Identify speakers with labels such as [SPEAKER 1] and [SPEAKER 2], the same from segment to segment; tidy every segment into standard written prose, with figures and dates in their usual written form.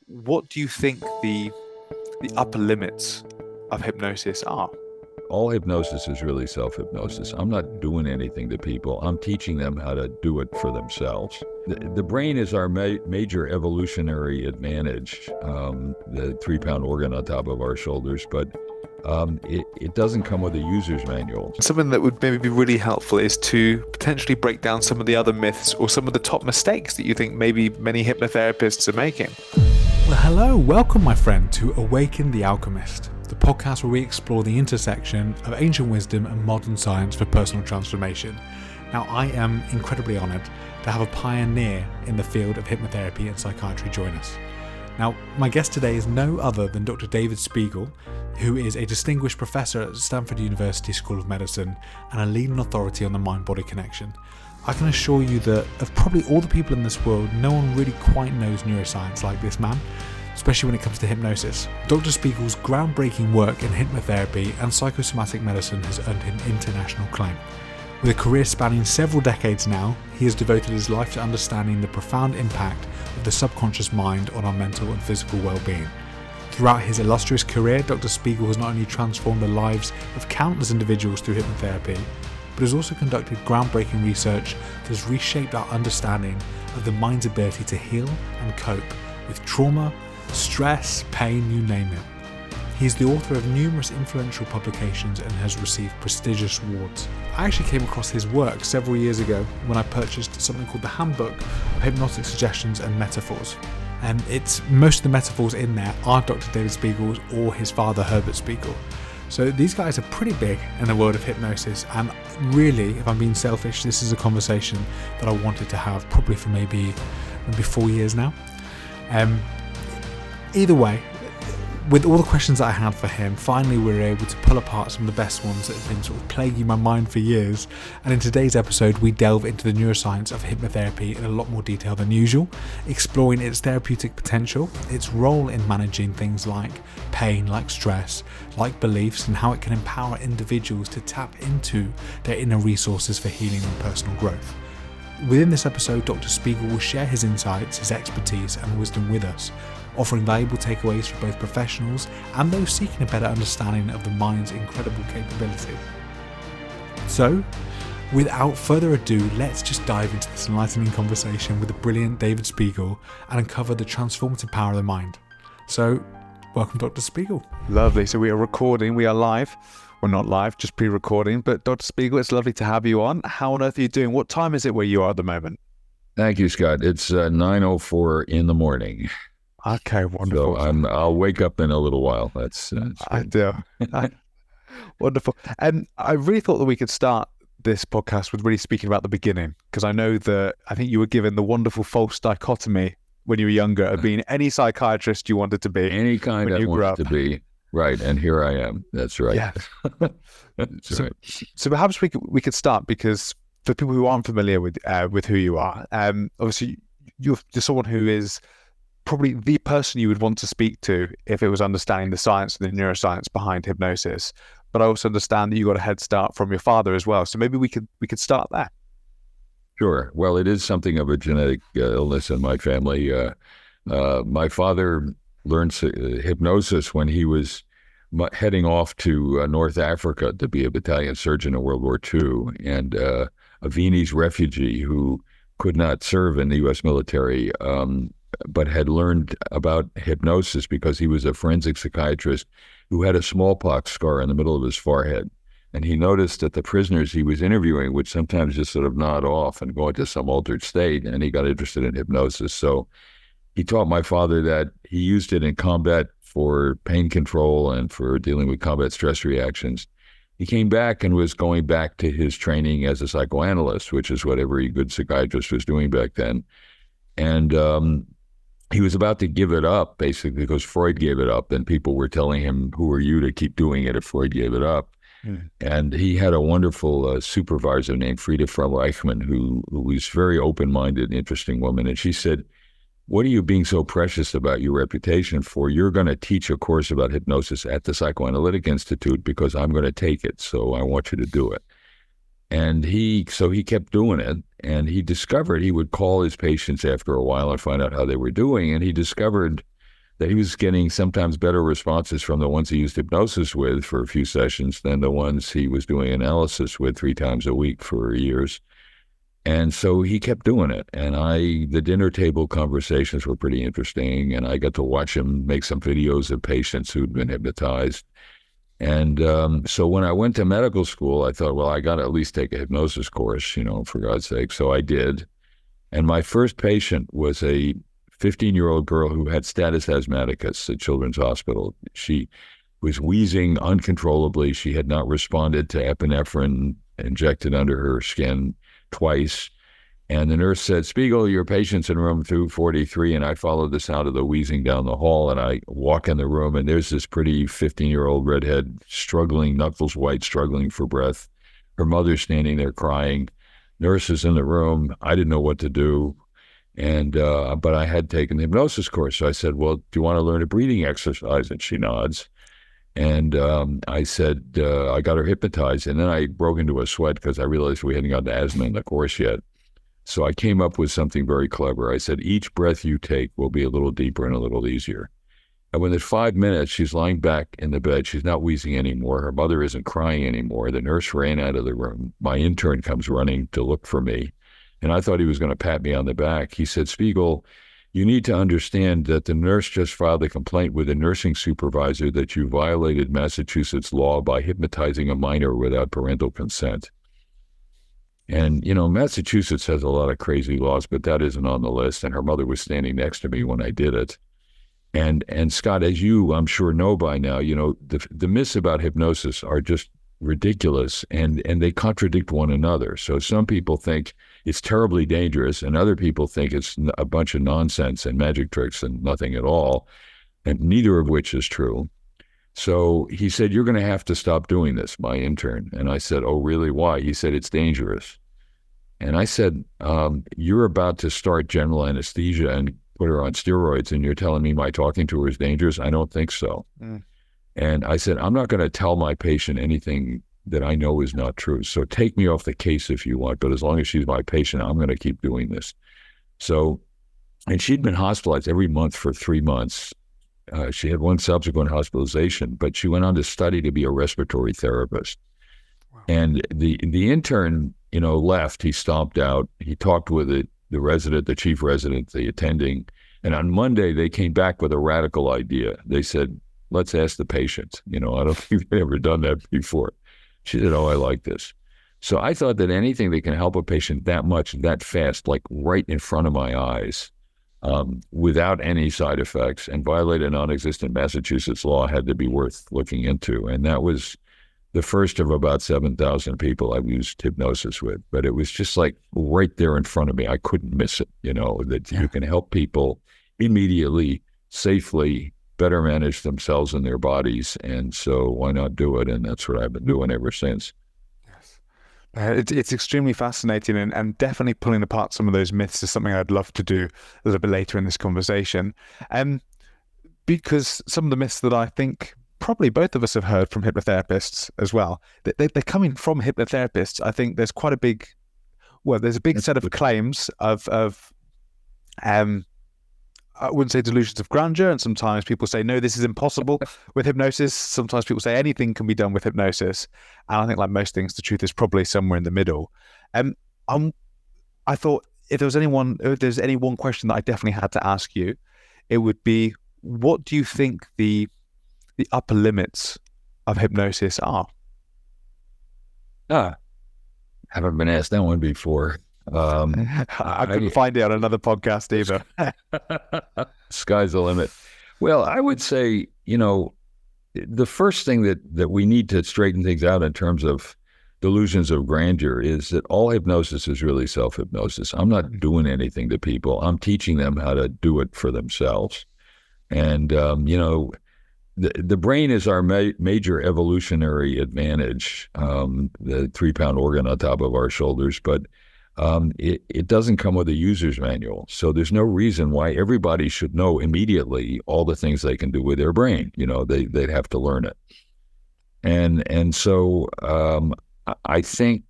[SPEAKER 1] what do you think the upper limits of hypnosis are?
[SPEAKER 2] All hypnosis is really self-hypnosis. I'm not doing anything to people. I'm teaching them how to do it for themselves. The brain is our major evolutionary advantage, the 3-pound organ on top of our shoulders, but it doesn't come with a user's manual.
[SPEAKER 1] Something that would maybe be really helpful is to potentially break down some of the other myths or some of the top mistakes that you think maybe many hypnotherapists are making.
[SPEAKER 3] Well, hello, welcome my friend to Awaken The Alchemist, the podcast where we explore the intersection of ancient wisdom and modern science for personal transformation. Now, I am incredibly honoured to have a pioneer in the field of hypnotherapy and psychiatry join us. Now, my guest today is no other than Dr. David Spiegel, who is a distinguished professor at Stanford University School of Medicine and a leading authority on the mind-body connection. I can assure you that of probably all the people in this world, no one really quite knows neuroscience like this man, especially when it comes to hypnosis. Dr. Spiegel's groundbreaking work in hypnotherapy and psychosomatic medicine has earned him international acclaim. With a career spanning several decades now, he has devoted his life to understanding the profound impact of the subconscious mind on our mental and physical well-being. Throughout his illustrious career, Dr. Spiegel has not only transformed the lives of countless individuals through hypnotherapy, but has also conducted groundbreaking research that has reshaped our understanding of the mind's ability to heal and cope with trauma, stress, pain, you name it. He is the author of numerous influential publications and has received prestigious awards. I actually came across his work several years ago when I purchased something called the Handbook of Hypnotic Suggestions and Metaphors. And most of the metaphors in there are Dr. David Spiegel's or his father Herbert Spiegel. So these guys are pretty big in the world of hypnosis, and really, if I'm being selfish, this is a conversation that I wanted to have probably for maybe 4 years now. Either way, with all the questions that I had for him, finally we were able to pull apart some of the best ones that have been sort of plaguing my mind for years. And in today's episode, we delve into the neuroscience of hypnotherapy in a lot more detail than usual, exploring its therapeutic potential, its role in managing things like pain, like stress, like beliefs, and how it can empower individuals to tap into their inner resources for healing and personal growth. Within this episode, Dr. Spiegel will share his insights, his expertise, and wisdom with us, offering valuable takeaways for both professionals and those seeking a better understanding of the mind's incredible capabilities. So, without further ado, let's just dive into this enlightening conversation with the brilliant David Spiegel and uncover the transformative power of the mind. So, welcome Dr. Spiegel.
[SPEAKER 1] Lovely. So we are recording, we are live. We're not live, just pre-recording. But Dr. Spiegel, it's lovely to have you on. How on earth are you doing? What time is it where you are at the moment?
[SPEAKER 2] Thank you, Scott. It's 9:04 in the morning.
[SPEAKER 1] Okay, wonderful.
[SPEAKER 2] So I'll wake up in a little while. That's
[SPEAKER 1] ideal. Wonderful. And I really thought that we could start this podcast with really speaking about the beginning, because I know that I think you were given the wonderful false dichotomy when you were younger of being any psychiatrist you wanted to be.
[SPEAKER 2] Any kind I wanted to be. Right, and here I am. That's right.
[SPEAKER 1] Yeah.
[SPEAKER 2] That's right.
[SPEAKER 1] So perhaps we could start, because for people who aren't familiar with who you are, obviously you're someone who is probably the person you would want to speak to if it was understanding the science and the neuroscience behind hypnosis. But I also understand that you got a head start from your father as well. So maybe we could start there.
[SPEAKER 2] Sure. Well, it is something of a genetic illness in my family. My father learned hypnosis when he was heading off to North Africa to be a battalion surgeon in World War II, and a Viennese refugee who could not serve in the U.S. military, but had learned about hypnosis because he was a forensic psychiatrist who had a smallpox scar in the middle of his forehead. And he noticed that the prisoners he was interviewing would sometimes just sort of nod off and go into some altered state, and he got interested in hypnosis. So he taught my father that. He used it in combat for pain control and for dealing with combat stress reactions. He came back and was going back to his training as a psychoanalyst, which is what every good psychiatrist was doing back then. And he was about to give it up, basically, because Freud gave it up, and people were telling him, who are you to keep doing it if Freud gave it up? Mm. And he had a wonderful supervisor named Frieda Frau-Reichmann, who was very open-minded and interesting woman. And she said, what are you being so precious about your reputation for? You're going to teach a course about hypnosis at the Psychoanalytic Institute because I'm going to take it, so I want you to do it. And he kept doing it, and he discovered he would call his patients after a while and find out how they were doing, and he discovered that he was getting sometimes better responses from the ones he used hypnosis with for a few sessions than the ones he was doing analysis with 3 times a week for years. And so he kept doing it. And the dinner table conversations were pretty interesting. And I got to watch him make some videos of patients who'd been hypnotized. And so when I went to medical school, I thought, well, I got to at least take a hypnosis course, for God's sake. So I did. And my first patient was a 15-year-old girl who had status asthmaticus at Children's Hospital. She was wheezing uncontrollably. She had not responded to epinephrine injected under her skin twice. And the nurse said, "Spiegel, your patient's in room 243. And I followed the sound of the wheezing down the hall, and I walk in the room, and there's this pretty 15-year-old redhead struggling, knuckles white, struggling for breath. Her mother's standing there crying. Nurse is in the room. I didn't know what to do. And but I had taken the hypnosis course. So I said, "Well, do you want to learn a breathing exercise?" And she nods. And I said, I got her hypnotized. And then I broke into a sweat because I realized we hadn't gotten to asthma in the course yet. So I came up with something very clever. I said, each breath you take will be a little deeper and a little easier. And within 5 minutes, she's lying back in the bed. She's not wheezing anymore. Her mother isn't crying anymore. The nurse ran out of the room. My intern comes running to look for me. And I thought he was going to pat me on the back. He said, "Spiegel, you need to understand that the nurse just filed a complaint with a nursing supervisor that you violated Massachusetts law by hypnotizing a minor without parental consent." And, Massachusetts has a lot of crazy laws, but that isn't on the list. And her mother was standing next to me when I did it. And Scott, as you, I'm sure, know by now, the myths about hypnosis are just ridiculous, and they contradict one another. So some people think it's terribly dangerous, and other people think it's a bunch of nonsense and magic tricks and nothing at all, and neither of which is true. So he said, "You're going to have to stop doing this," my intern. And I said, "Oh, really? Why?" He said, "It's dangerous." And I said, "You're about to start general anesthesia and put her on steroids, and you're telling me my talking to her is dangerous? I don't think so." And I said, "I'm not going to tell my patient anything that I know is not true. So take me off the case if you want, but as long as she's my patient, I'm going to keep doing this." So, and she'd been hospitalized every month for 3 months. She had one subsequent hospitalization, but she went on to study to be a respiratory therapist. Wow. And the intern, left. He stomped out. He talked with the resident, the chief resident, the attending. And on Monday, they came back with a radical idea. They said, "Let's ask the patient." I don't think they've ever done that before. She said, "Oh, I like this." So I thought that anything that can help a patient that much, that fast, like right in front of my eyes, without any side effects and violate a non-existent Massachusetts law had to be worth looking into. And that was the first of about 7,000 people I've used hypnosis with. But it was just like right there in front of me. I couldn't miss it, that you can help people immediately, safely, better manage themselves and their bodies. And so why not do it? And that's what I've been doing ever since.
[SPEAKER 1] Yes. It's extremely fascinating, and definitely pulling apart some of those myths is something I'd love to do a little bit later in this conversation. Because some of the myths that I think probably both of us have heard from hypnotherapists as well, they're coming from hypnotherapists. I think there's quite a big, there's a big set of claims of I wouldn't say delusions of grandeur, and sometimes people say, no, this is impossible with hypnosis. Sometimes people say anything can be done with hypnosis. And I think, like most things, the truth is probably somewhere in the middle. I thought if there's any one question that I definitely had to ask you, it would be, what do you think the upper limits of hypnosis are?
[SPEAKER 2] Haven't been asked that one before.
[SPEAKER 1] I couldn't find it on another podcast either.
[SPEAKER 2] Sky's the limit. Well, I would say, the first thing that we need to straighten things out in terms of delusions of grandeur is that all hypnosis is really self-hypnosis. I'm not doing anything to people. I'm teaching them how to do it for themselves. And, the brain is our major evolutionary advantage, the 3-pound organ on top of our shoulders, but it doesn't come with a user's manual. So there's no reason why everybody should know immediately all the things they can do with their brain. They'd have to learn it. And so I think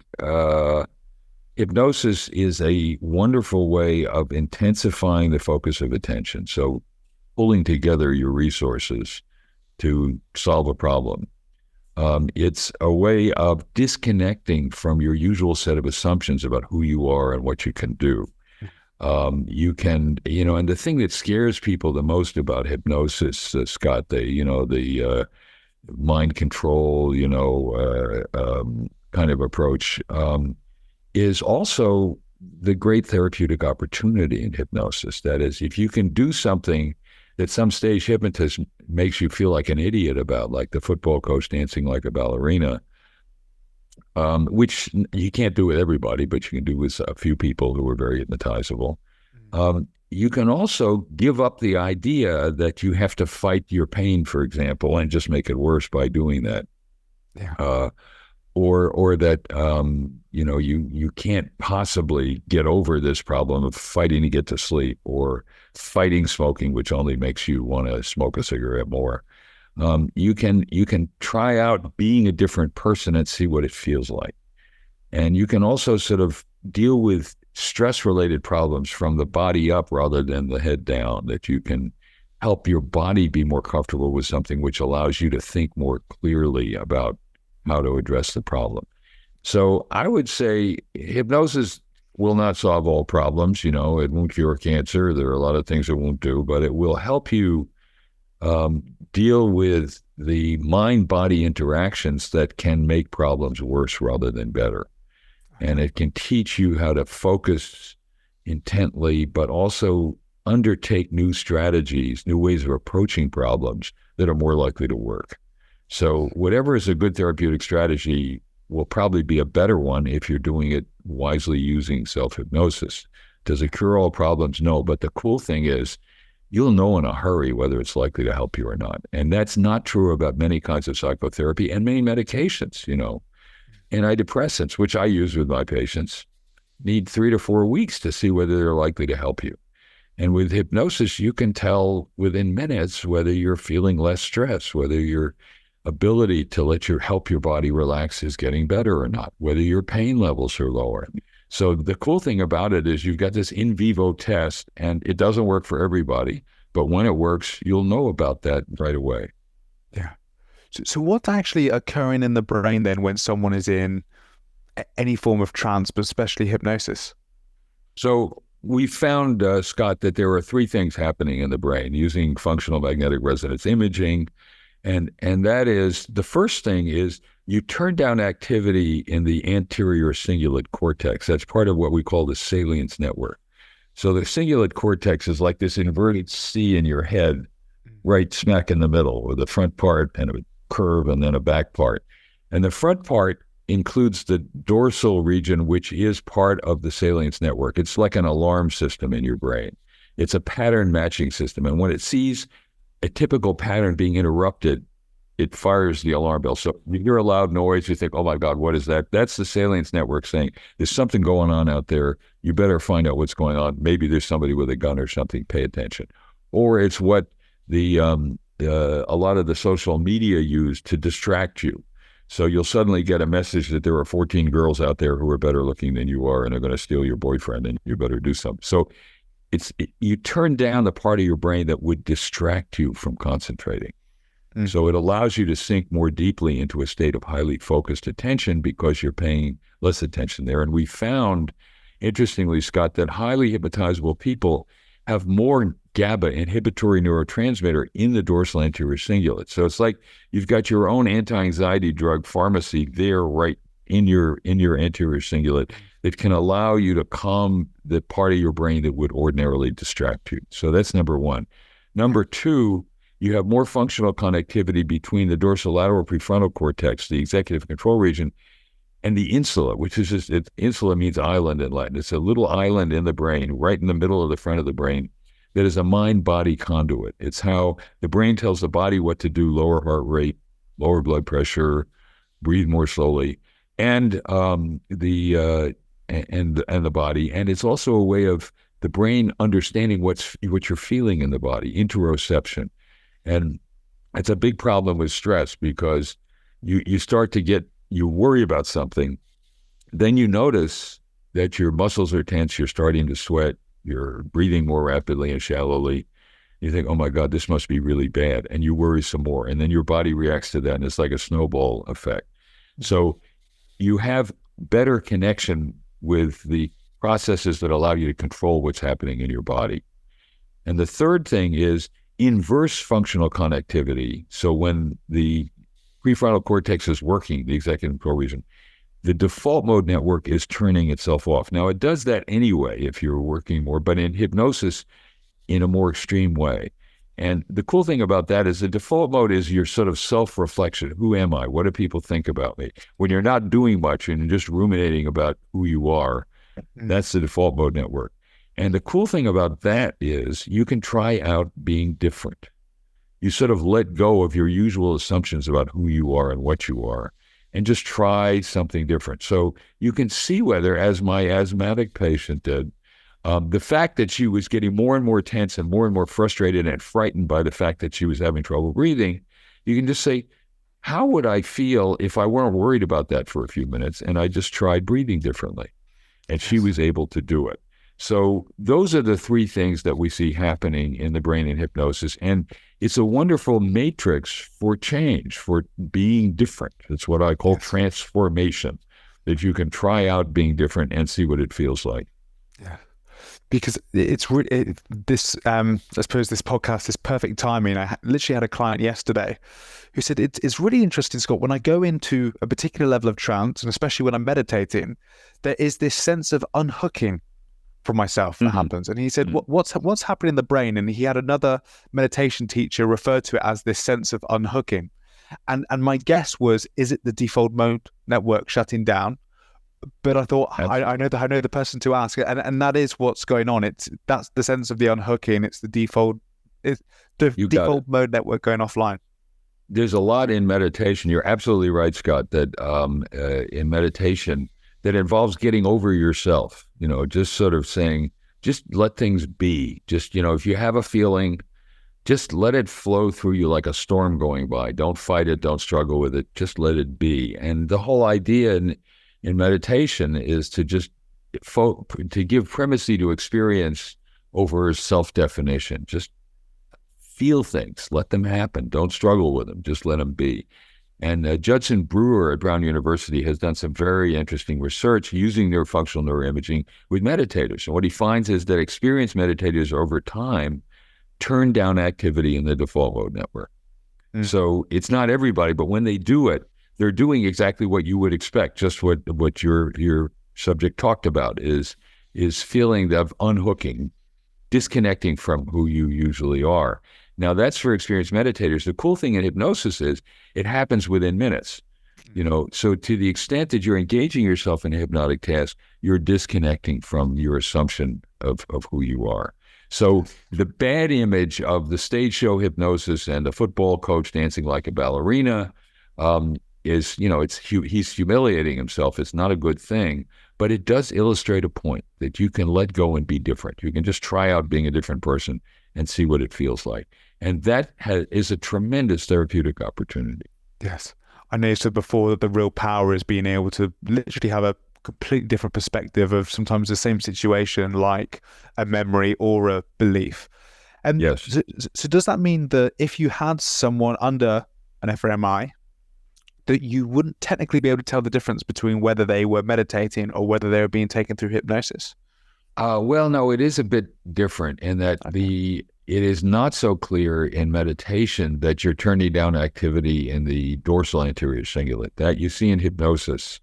[SPEAKER 2] hypnosis is a wonderful way of intensifying the focus of attention. So pulling together your resources to solve a problem. It's a way of disconnecting from your usual set of assumptions about who you are and what you can do. You can, and the thing that scares people the most about hypnosis, Scott, the mind control, kind of approach, is also the great therapeutic opportunity in hypnosis. That is, if you can do something that some stage hypnotist makes you feel like an idiot about, like the football coach dancing like a ballerina, which you can't do with everybody, but you can do with a few people who are very hypnotizable. You can also give up the idea that you have to fight your pain, for example, and just make it worse by doing that. Yeah. Or that, you can't possibly get over this problem of fighting to get to sleep, or fighting smoking, which only makes you want to smoke a cigarette more. You can try out being a different person and see what it feels like. And you can also sort of deal with stress-related problems from the body up rather than the head down, that you can help your body be more comfortable with something, which allows you to think more clearly about how to address the problem. So I would say hypnosis will not solve all problems. It won't cure cancer. There are a lot of things it won't do, but it will help you deal with the mind-body interactions that can make problems worse rather than better. And it can teach you how to focus intently, but also undertake new strategies, new ways of approaching problems that are more likely to work. So whatever is a good therapeutic strategy will probably be a better one if you're doing it wisely using self-hypnosis. Does it cure all problems? No, but the cool thing is you'll know in a hurry whether it's likely to help you or not. And that's not true about many kinds of psychotherapy and many medications, Antidepressants, which I use with my patients, need 3 to 4 weeks to see whether they're likely to help you. And with hypnosis, you can tell within minutes whether you're feeling less stress, whether your ability to help your body relax is getting better or not, whether your pain levels are lower. So the cool thing about it is you've got this in vivo test, and it doesn't work for everybody, but when it works, you'll know about that right away.
[SPEAKER 1] Yeah. So what's actually occurring in the brain then when someone is in any form of trance, but especially hypnosis?
[SPEAKER 2] So we found, Scott, that there are 3 things happening in the brain using functional magnetic resonance imaging. And that is, the first thing is you turn down activity in the anterior cingulate cortex. That's part of what we call the salience network. So the cingulate cortex is like this inverted C in your head, right smack in the middle, with a front part and a curve and then a back part. And the front part includes the dorsal region, which is part of the salience network. It's like an alarm system in your brain. It's a pattern matching system. And when it sees a typical pattern being interrupted, it fires the alarm bell. So you hear a loud noise, you think, oh my God, what is that? That's the salience network saying, there's something going on out there. You better find out what's going on. Maybe there's somebody with a gun or something. Pay attention. Or it's what a lot of the social media use to distract you. So you'll suddenly get a message that there are 14 girls out there who are better looking than you are and are going to steal your boyfriend, and you better do something. So you turn down the part of your brain that would distract you from concentrating. So it allows you to sink more deeply into a state of highly focused attention because you're paying less attention there. And we found, interestingly, Scott, that highly hypnotizable people have more GABA, inhibitory neurotransmitter, in the dorsal anterior cingulate. So it's like you've got your own anti-anxiety drug pharmacy there right in your anterior cingulate that can allow you to calm the part of your brain that would ordinarily distract you. So that's number one. Number two, you have more functional connectivity between the dorsolateral prefrontal cortex, the executive control region, and the insula, which is insula means island in Latin. It's a little island in the brain, right in the middle of the front of the brain, that is a mind-body conduit. It's how the brain tells the body what to do: lower heart rate, lower blood pressure, breathe more slowly, and the body. And it's also a way of the brain understanding what you're feeling in the body, interoception. And it's a big problem with stress because you start to you worry about something, then you notice that your muscles are tense, you're starting to sweat, you're breathing more rapidly and shallowly, You think, oh my God, this must be really bad. And you worry some more. And then your body reacts to that. And it's like a snowball effect. So you have better connection with the processes that allow you to control what's happening in your body. And the third thing is inverse functional connectivity. So when the prefrontal cortex is working, the executive control region, the default mode network is turning itself off. Now, it does that anyway if you're working more, but in hypnosis, in a more extreme way. And the cool thing about that is the default mode is your sort of self-reflection. Who am I? What do people think about me? When you're not doing much and you're just ruminating about who you are, that's the default mode network. And the cool thing about that is you can try out being different. You sort of let go of your usual assumptions about who you are and what you are and just try something different. So you can see whether, as my asthmatic patient did, the fact that she was getting more and more tense and more frustrated and frightened by the fact that she was having trouble breathing, you can just say, how would I feel if I weren't worried about that for a few minutes and I just tried breathing differently? And she was able to do it. So those are the three things that we see happening in the brain in hypnosis. And it's a wonderful matrix for change, for being different. It's what I call transformation, that you can try out being different and see what it feels like.
[SPEAKER 1] Yeah. Because it's really this. I suppose this podcast is perfect timing. I literally had a client yesterday who said it's really interesting, Scott. When I go into a particular level of trance, and especially when I'm meditating, there is this sense of unhooking from myself that happens. And he said, "What's happening in the brain?" And he had another meditation teacher refer to it as this sense of unhooking. And my guess was, is it the default mode network shutting down? But I thought I know the person to ask, and that is what's going on. That's the sense of the unhooking. It's the default mode network going offline.
[SPEAKER 2] There's a lot in meditation. You're absolutely right, Scott, that in meditation that involves getting over yourself. Just sort of saying, just let things be. Just if you have a feeling, just let it flow through you like a storm going by. Don't fight it. Don't struggle with it. Just let it be. And the whole idea in meditation is to just to give primacy to experience over self-definition. Just feel things, let them happen. Don't struggle with them, just let them be. And Judson Brewer at Brown University has done some very interesting research using neurofunctional neuroimaging with meditators. And what he finds is that experienced meditators over time turn down activity in the default mode network. So it's not everybody, but when they do it, they're doing exactly what you would expect, just what your subject talked about is feeling of unhooking, disconnecting from who you usually are. Now, that's for experienced meditators. The cool thing in hypnosis is it happens within minutes. So to the extent that you're engaging yourself in a hypnotic task, you're disconnecting from your assumption of who you are. So the bad image of the stage show hypnosis and the football coach dancing like a ballerina is, he's humiliating himself. It's not a good thing, but it does illustrate a point that you can let go and be different. You can just try out being a different person and see what it feels like. And that is a tremendous therapeutic opportunity.
[SPEAKER 1] Yes. I know you said before that the real power is being able to literally have a completely different perspective of sometimes the same situation, like a memory or a belief. And
[SPEAKER 2] yes.
[SPEAKER 1] So does that mean that if you had someone under an fMRI, that you wouldn't technically be able to tell the difference between whether they were meditating or whether they were being taken through hypnosis?
[SPEAKER 2] Well, no, it is a bit different in that it is not so clear in meditation that you're turning down activity in the dorsal anterior cingulate. That you see in hypnosis,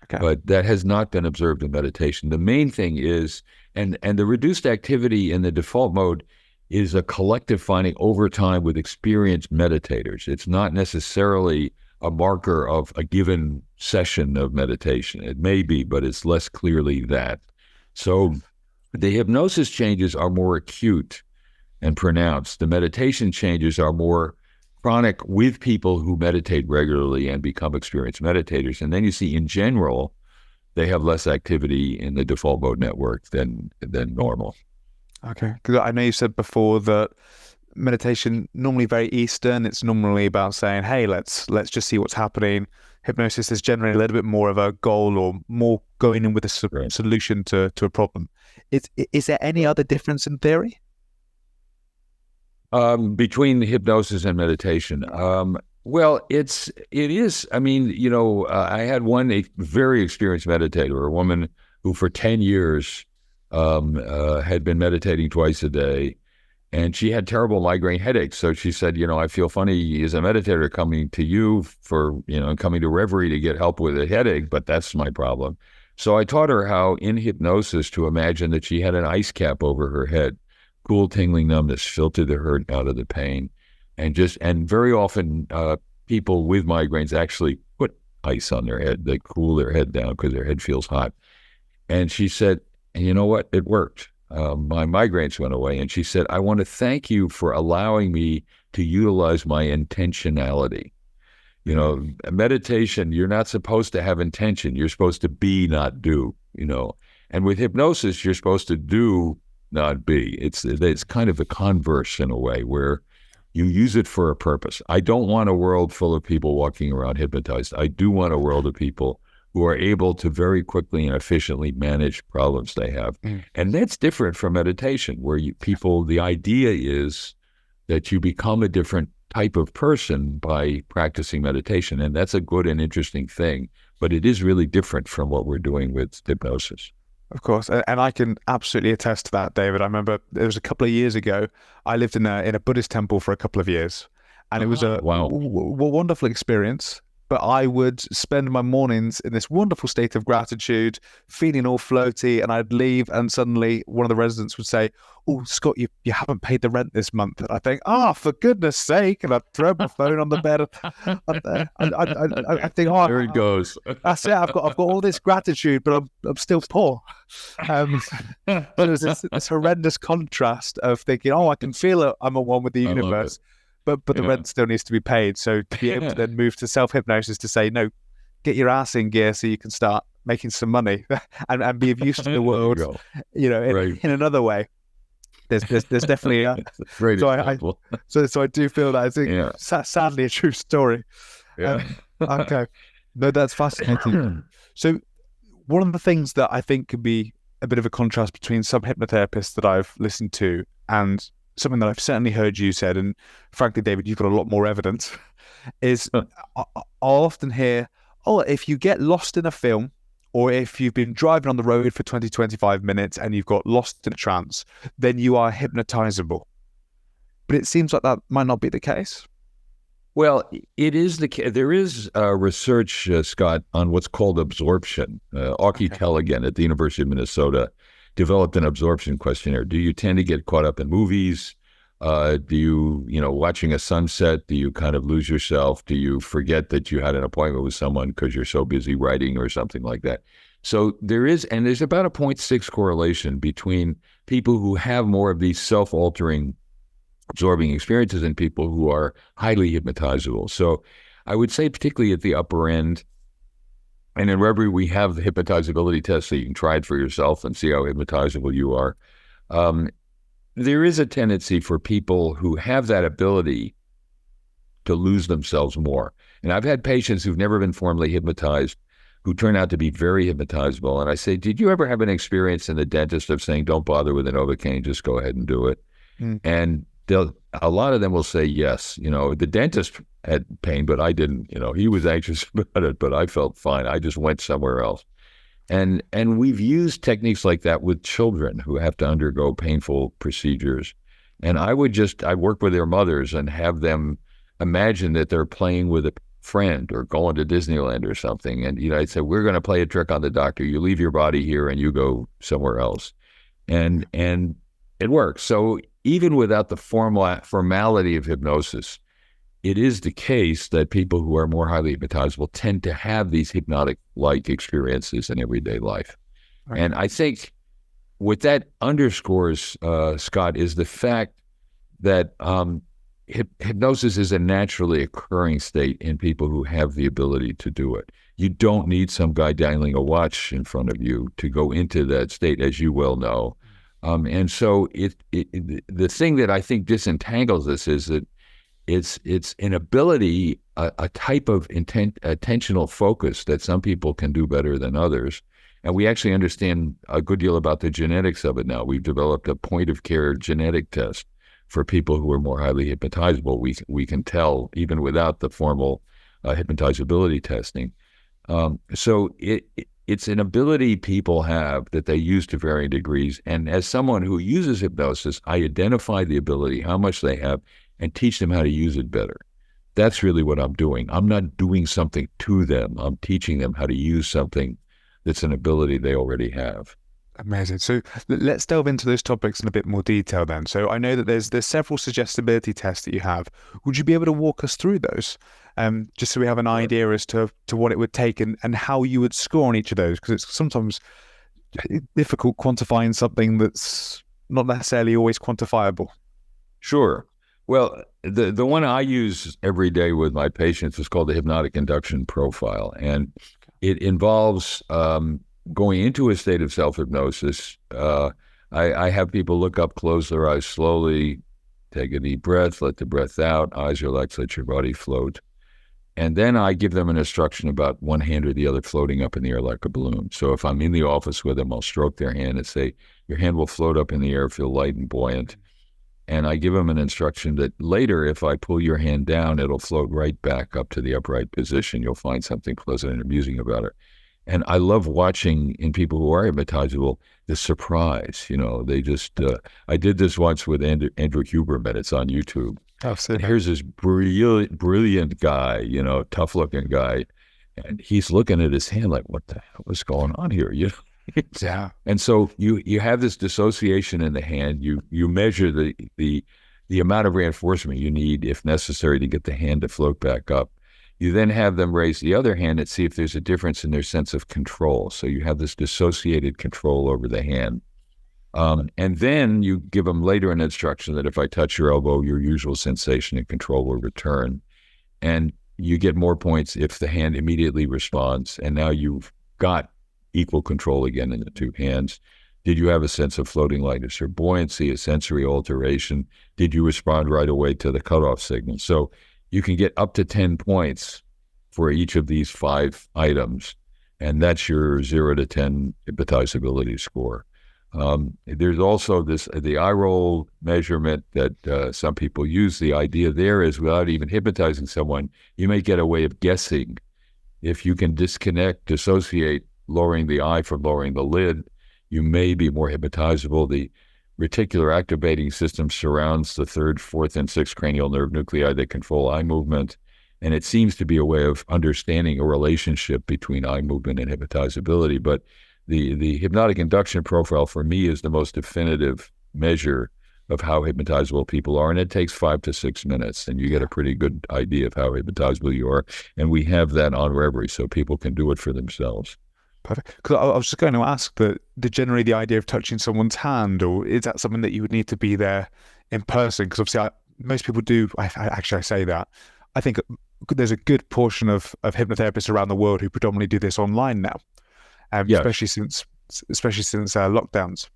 [SPEAKER 2] but that has not been observed in meditation. The main thing is, and the reduced activity in the default mode is a collective finding over time with experienced meditators. It's not necessarily a marker of a given session of meditation. It may be, but it's less clearly that. So the hypnosis changes are more acute and pronounced. The meditation changes are more chronic with people who meditate regularly and become experienced meditators. And then you see, in general, they have less activity in the default mode network than normal.
[SPEAKER 1] Okay, because I know you said before that meditation normally very Eastern. It's normally about saying, "Hey, let's just see what's happening." Hypnosis is generally a little bit more of a goal, or more going in with a solution to a problem. Is there any other difference in theory?
[SPEAKER 2] Between hypnosis and meditation. Well, it is. I mean, I had a very experienced meditator, a woman who for 10 years had been meditating twice a day, and she had terrible migraine headaches. So she said, I feel funny as a meditator coming to you for, coming to Reverie to get help with a headache, but that's my problem. So I taught her how in hypnosis to imagine that she had an ice cap over her head, cool tingling numbness, filter the hurt out of the pain. And very often people with migraines actually put ice on their head. They cool their head down because their head feels hot. And she said, and you know what? It worked. My migraines went away. And she said, I want to thank you for allowing me to utilize my intentionality. Meditation, you're not supposed to have intention. You're supposed to be, not do, And with hypnosis, you're supposed to do, not be. It's kind of the converse in a way where you use it for a purpose. I don't want a world full of people walking around hypnotized. I do want a world of people who are able to very quickly and efficiently manage problems they have. And that's different from meditation, where the idea is that you become a different type of person by practicing meditation. And that's a good and interesting thing, but it is really different from what we're doing with hypnosis.
[SPEAKER 1] Of course, and I can absolutely attest to that, David. I remember it was a couple of years ago. I lived in a Buddhist temple for a couple of years, and it was a wonderful experience. But I would spend my mornings in this wonderful state of gratitude, feeling all floaty, and I'd leave, and suddenly one of the residents would say, "Oh, Scott, you haven't paid the rent this month." And I think, for goodness sake, and I'd throw my phone on the bed. I think,
[SPEAKER 2] there it goes.
[SPEAKER 1] That's it. I've got all this gratitude, but I'm still poor. So there's this horrendous contrast of thinking, I can feel it. I'm at one with the universe. But the rent still needs to be paid. So to be able to then move to self-hypnosis to say, no, get your ass in gear so you can start making some money and be of use to the world, in another way. There's definitely a
[SPEAKER 2] great
[SPEAKER 1] example. So I do feel that. I think sadly a true story.
[SPEAKER 2] Yeah.
[SPEAKER 1] Okay. No, that's fascinating. So one of the things that I think could be a bit of a contrast between some hypnotherapists that I've listened to and something that I've certainly heard you said, and frankly, David, you've got a lot more evidence, is I'll often hear, if you get lost in a film, or if you've been driving on the road for 20, 25 minutes and you've got lost in a trance, then you are hypnotizable. But it seems like that might not be the case.
[SPEAKER 2] Well, it is there is research, Scott, on what's called absorption. Aukie Tellegen at the University of Minnesota developed an absorption questionnaire. Do you tend to get caught up in movies? Do you, watching a sunset, do you kind of lose yourself? Do you forget that you had an appointment with someone because you're so busy writing or something like that? So there's about a 0.6 correlation between people who have more of these self-altering, absorbing experiences and people who are highly hypnotizable. So I would say particularly at the upper end, and in Reverie, we have the hypnotizability test so you can try it for yourself and see how hypnotizable you are. There is a tendency for people who have that ability to lose themselves more. And I've had patients who've never been formally hypnotized who turn out to be very hypnotizable. And I say, did you ever have an experience in the dentist of saying, don't bother with an Novocaine, just go ahead and do it? And a lot of them will say yes. The dentist had pain, but I didn't. He was anxious about it, but I felt fine. I just went somewhere else. And we've used techniques like that with children who have to undergo painful procedures. And I work with their mothers and have them imagine that they're playing with a friend or going to Disneyland or something. And, I'd say, we're going to play a trick on the doctor. You leave your body here and you go somewhere else. And it works. So even without the formality of hypnosis, it is the case that people who are more highly hypnotizable tend to have these hypnotic-like experiences in everyday life. Right. And I think what that underscores, Scott, is the fact that hypnosis is a naturally occurring state in people who have the ability to do it. You don't need some guy dangling a watch in front of you to go into that state, as you well know. And so the thing that I think disentangles this is that it's an ability, a type of attentional focus that some people can do better than others. And we actually understand a good deal about the genetics of it now. We've developed a point-of-care genetic test for people who are more highly hypnotizable. We can tell even without the formal hypnotizability testing. So it's an ability people have that they use to varying degrees. And as someone who uses hypnosis, I identify the ability, how much they have, and teach them how to use it better. That's really what I'm doing. I'm not doing something to them. I'm teaching them how to use something that's an ability they already have.
[SPEAKER 1] Amazing. So let's delve into those topics in a bit more detail then. So I know that there's several suggestibility tests that you have. Would you be able to walk us through those? Just so we have an idea as to what it would take and how you would score on each of those, because it's sometimes difficult quantifying something that's not necessarily always quantifiable.
[SPEAKER 2] Sure. Well, the one I use every day with my patients is called the hypnotic induction profile, and it involves going into a state of self-hypnosis. I have people look up, close their eyes slowly, take a deep breath, let the breath out, eyes relax, let your body float. And then I give them an instruction about one hand or the other floating up in the air like a balloon. So if I'm in the office with them, I'll stroke their hand and say, your hand will float up in the air, feel light and buoyant. And I give them an instruction that later, if I pull your hand down, it'll float right back up to the upright position. You'll find something pleasant and amusing about it. And I love watching in people who are hypnotizable, the surprise. They just, I did this once with Andrew Huberman. It's on YouTube. And here's this brilliant guy, tough looking guy. And he's looking at his hand like, what the hell is going on here?
[SPEAKER 1] Yeah.
[SPEAKER 2] And so you have this dissociation in the hand. You measure the amount of reinforcement you need, if necessary, to get the hand to float back up. You then have them raise the other hand and see if there's a difference in their sense of control. So you have this dissociated control over the hand. And then you give them later an instruction that if I touch your elbow, your usual sensation and control will return. And you get more points if the hand immediately responds. And now you've got equal control again in the two hands. Did you have a sense of floating lightness or buoyancy, a sensory alteration? Did you respond right away to the cutoff signal? So you can get up to 10 points for each of these 5 items, and that's your 0 to 10 hypnotizability score. There's also the eye roll measurement that some people use. The idea there is without even hypnotizing someone, you may get a way of guessing. If you can dissociate lowering the eye from lowering the lid, you may be more hypnotizable. The reticular activating system surrounds the 3rd, 4th, and 6th cranial nerve nuclei that control eye movement. And it seems to be a way of understanding a relationship between eye movement and hypnotizability. But the hypnotic induction profile for me is the most definitive measure of how hypnotizable people are. And it takes 5 to 6 minutes, and you get a pretty good idea of how hypnotizable you are. And we have that on Reverie, so people can do it for themselves.
[SPEAKER 1] Perfect. Because I was just going to ask that generally the idea of touching someone's hand, or is that something that you would need to be there in person? Because obviously most people do. I say that. I think there's a good portion of hypnotherapists around the world who predominantly do this online now,
[SPEAKER 2] Yes.
[SPEAKER 1] especially since lockdowns.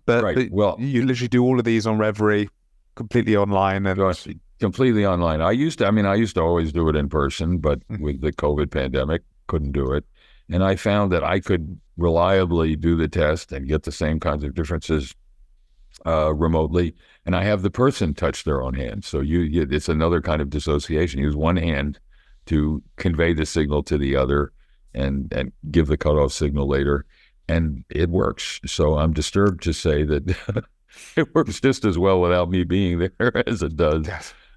[SPEAKER 1] But,
[SPEAKER 2] right. Well,
[SPEAKER 1] you literally do all of these on Reverie, completely online, and
[SPEAKER 2] completely online. I used to always do it in person, but with the COVID pandemic, couldn't do it. And I found that I could reliably do the test and get the same kinds of differences remotely. And I have the person touch their own hand. So it's another kind of dissociation. Use one hand to convey the signal to the other and give the cutoff signal later. And it works. So I'm disturbed to say that it works just as well without me being there as it does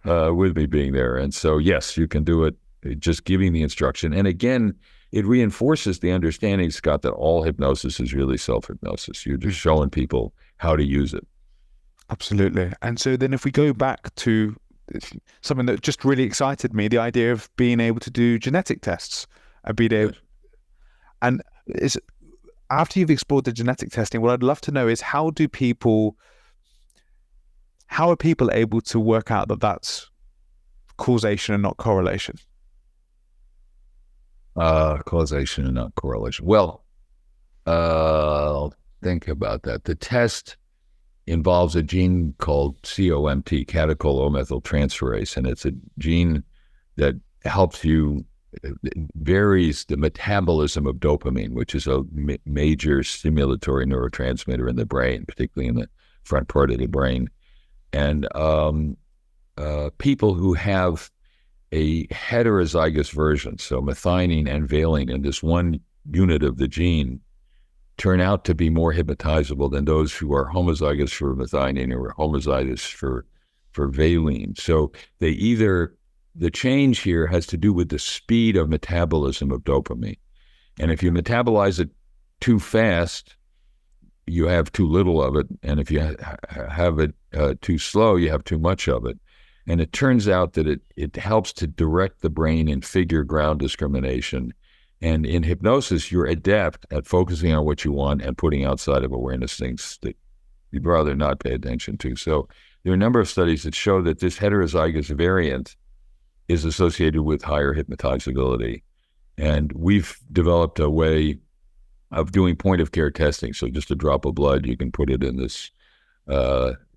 [SPEAKER 2] with me being there. And so, yes, you can do it just giving the instruction. And again, it reinforces the understanding, Scott, that all hypnosis is really self-hypnosis. You're just showing people how to use it.
[SPEAKER 1] Absolutely. And so then if we go back to something that just really excited me, the idea of being able to do genetic tests and being able, and after you've explored the genetic testing, what I'd love to know is how are people able to work out that that's causation and not correlation?
[SPEAKER 2] Causation and not correlation. Well, I'll think about that. The test involves a gene called COMT, catechol-O-methyltransferase, and it's a gene that helps you, varies the metabolism of dopamine, which is a major stimulatory neurotransmitter in the brain, particularly in the front part of the brain. And people who have a heterozygous version, so methionine and valine in this one unit of the gene, turn out to be more hypnotizable than those who are homozygous for methionine or homozygous for valine. So the change here has to do with the speed of metabolism of dopamine. And if you metabolize it too fast, you have too little of it. And if you have it too slow, you have too much of it. And it turns out that it helps to direct the brain in figure ground discrimination. And in hypnosis, you're adept at focusing on what you want and putting outside of awareness things that you'd rather not pay attention to. So there are a number of studies that show that this heterozygous variant is associated with higher hypnotizability. And we've developed a way of doing point-of-care testing. So just a drop of blood, you can put it in this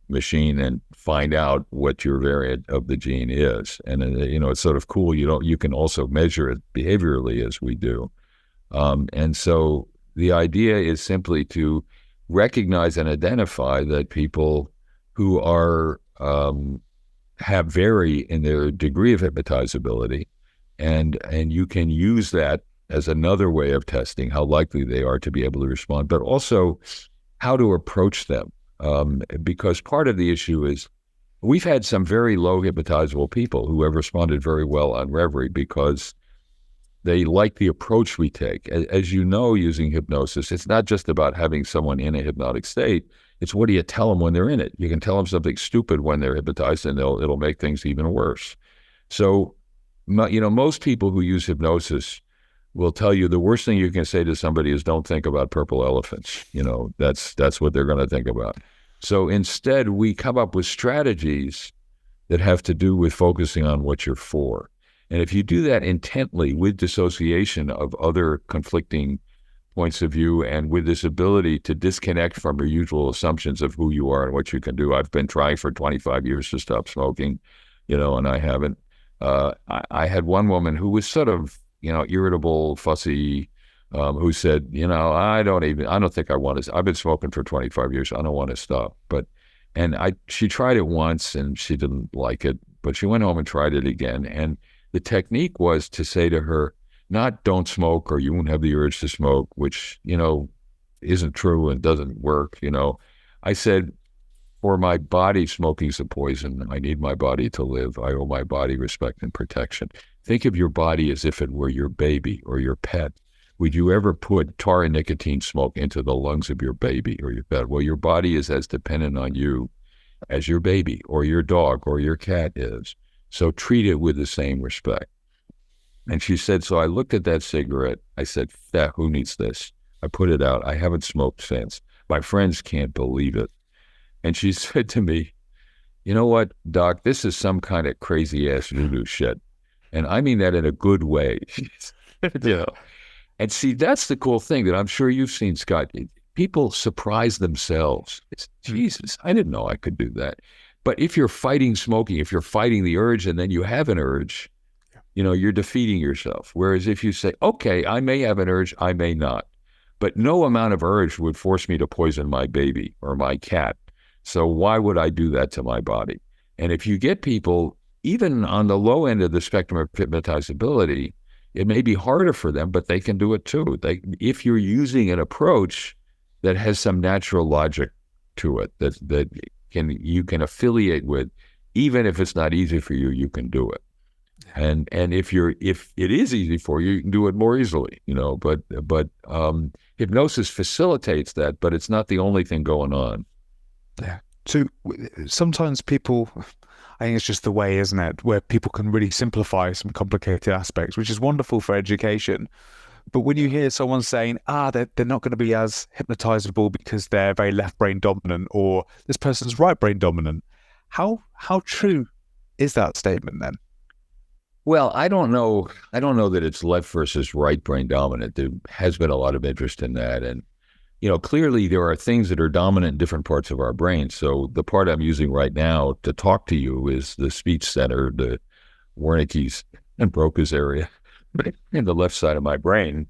[SPEAKER 2] machine and find out what your variant of the gene is. And it's sort of cool. You can also measure it behaviorally, as we do. And so the idea is simply to recognize and identify that people who are have vary in their degree of hypnotizability, and you can use that as another way of testing how likely they are to be able to respond, but also how to approach them. Because part of the issue is we've had some very low hypnotizable people who have responded very well on Reverie because they like the approach we take. As you know, using hypnosis, it's not just about having someone in a hypnotic state. It's what do you tell them when they're in it? You can tell them something stupid when they're hypnotized, and it'll make things even worse. So, most people who use hypnosis will tell you the worst thing you can say to somebody is don't think about purple elephants. That's what they're going to think about. So instead, we come up with strategies that have to do with focusing on what you're for. And if you do that intently with dissociation of other conflicting points of view and with this ability to disconnect from your usual assumptions of who you are and what you can do. I've been trying for 25 years to stop smoking, and I haven't. I had one woman who was sort of, irritable, fussy, who said, I don't think I want to, I've been smoking for 25 years. I don't want to stop. She tried it once and she didn't like it, but she went home and tried it again. And the technique was to say to her, not don't smoke or you won't have the urge to smoke, which, isn't true and doesn't work. I said, for my body, smoking's a poison. I need my body to live. I owe my body respect and protection. Think of your body as if it were your baby or your pet. Would you ever put tar and nicotine smoke into the lungs of your baby or your pet? Well, your body is as dependent on you as your baby or your dog or your cat is. So treat it with the same respect. And she said, so I looked at that cigarette. I said, who needs this? I put it out. I haven't smoked since. My friends can't believe it. And she said to me, you know what, Doc, this is some kind of crazy ass voodoo shit. And I mean that in a good way. And see, that's the cool thing that I'm sure you've seen, Scott. People surprise themselves. It's, Jesus, I didn't know I could do that. But if you're fighting smoking, if you're fighting the urge and then you have an urge, you're defeating yourself. Whereas if you say, okay, I may have an urge, I may not. But no amount of urge would force me to poison my baby or my cat. So why would I do that to my body? And if you get people, even on the low end of the spectrum of hypnotizability, it may be harder for them, but they can do it too. If you're using an approach that has some natural logic to it, that you can affiliate with, even if it's not easy for you, you can do it. And if it is easy for you, you can do it more easily, But hypnosis facilitates that, but it's not the only thing going on.
[SPEAKER 1] Yeah. So sometimes people, I think it's just the way, isn't it, where people can really simplify some complicated aspects, which is wonderful for education. But when you hear someone saying, they're not going to be as hypnotizable because they're very left brain dominant, or this person's right brain dominant, how true is that statement then?
[SPEAKER 2] Well, I don't know that it's left versus right brain dominant. There has been a lot of interest in that. And, clearly there are things that are dominant in different parts of our brain. So the part I'm using right now to talk to you is the speech center, the Wernicke's and Broca's area in the left side of my brain.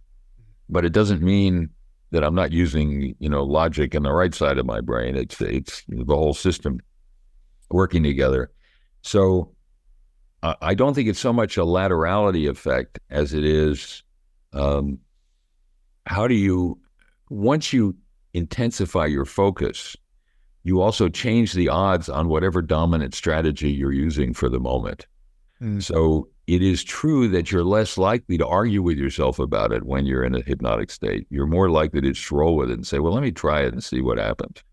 [SPEAKER 2] But it doesn't mean that I'm not using, logic in the right side of my brain. It's the whole system. working together. So I don't think it's so much a laterality effect as it is how do you, once you intensify your focus, you also change the odds on whatever dominant strategy you're using for the moment. So it is true that you're less likely to argue with yourself about it when you're in a hypnotic state. You're more likely to just roll with it and say, well, let me try it and see what happens.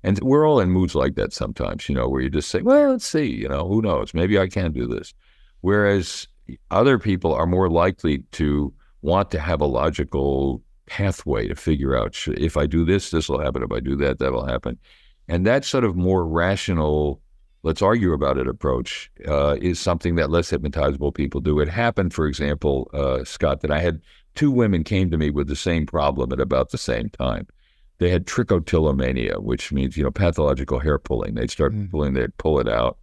[SPEAKER 2] And we're all in moods like that sometimes, where you just say, well, let's see, who knows? Maybe I can do this. Whereas other people are more likely to want to have a logical pathway to figure out, if I do this, this will happen. If I do that, that'll happen. And that sort of more rational, let's argue about it approach is something that less hypnotizable people do. It happened, for example, Scott, that I had 2 women came to me with the same problem at about the same time. They had trichotillomania, which means, pathological hair pulling. They'd start pulling, they'd pull it out.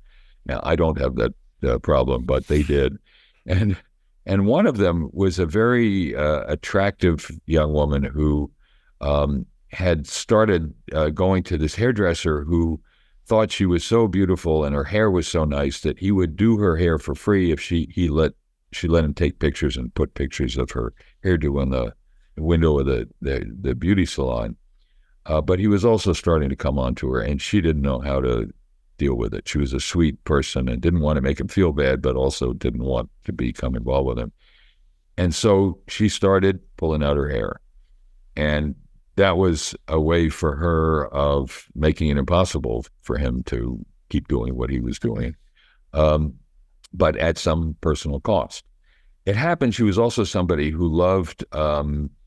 [SPEAKER 2] Now, I don't have that problem, but they did. And one of them was a very attractive young woman who had started going to this hairdresser who thought she was so beautiful and her hair was so nice that he would do her hair for free if she let him take pictures and put pictures of her hairdo on the window of the beauty salon. But he was also starting to come on to her, and she didn't know how to deal with it. She was a sweet person and didn't want to make him feel bad, but also didn't want to become involved with him. And so she started pulling out her hair. And that was a way for her of making it impossible for him to keep doing what he was doing, but at some personal cost. It happened she was also somebody who loved